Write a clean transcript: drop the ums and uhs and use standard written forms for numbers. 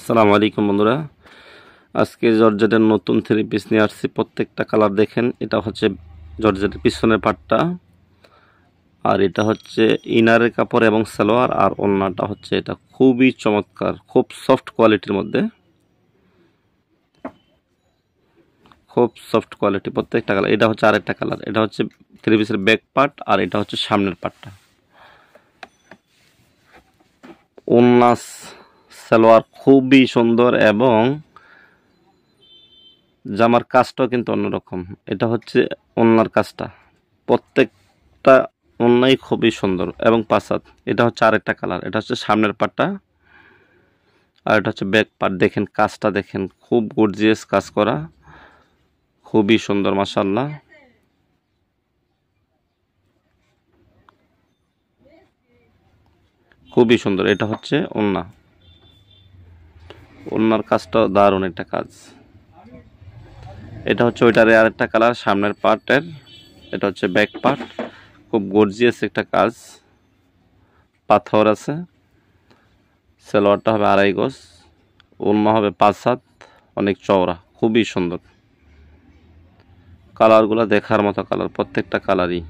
আসসালামু আলাইকুম বন্ধুরা, আজকে জর্জেটের নতুন থ্রি পিস নিয়ে আসছি। প্রত্যেকটা কালার দেখেন। এটা হচ্ছে জর্জেটের পিছনের পাটটা, আর এটা হচ্ছে ইনারের কাপড় এবং সালোয়ার, আর ওড়নাটা হচ্ছে এটা খুবই চমৎকার, খুব সফট কোয়ালিটির মধ্যে, খুব সফট কোয়ালিটি প্রত্যেকটা কালার। এটা হচ্ছে আরেকটা কালার, এটা হচ্ছে থ্রি পিসের ব্যাক পার্ট, আর এটা হচ্ছে সামনের পার্টটা। ওড়না সালোয়ার খুবই সুন্দর এবং জামার কাজটাও কিন্তু অন্যরকম। এটা হচ্ছে ওড়নার কাজটা, প্রত্যেকটা ওড়নাই খুবই সুন্দর এবং পাঁচাত। এটা হচ্ছে আরেকটা কালার, এটা হচ্ছে সামনের পাটটা, আর এটা হচ্ছে ব্যাক পার্ট। দেখেন কাজটা, দেখেন খুব গর্জিয়াস কাজ করা, খুবই সুন্দর মাশাআল্লাহ। খুবই সুন্দর। এটা হচ্ছে ওড়না, ওড়নার কাজটাও দারুণ একটা কাজ। এটা হচ্ছে ওইটারে আরেকটা কালার, সামনের পার্টের। এটা হচ্ছে ব্যাক পার্ট, খুব গর্জিয়াস একটা কাজ, পাথর আছে। সালোয়ারটা হবে 2.5 গজ, ওড়না হবে 5 হাত, অনেক চওড়া, খুবই সুন্দর। কালারগুলো দেখার মতো কালার, প্রত্যেকটা কালারই।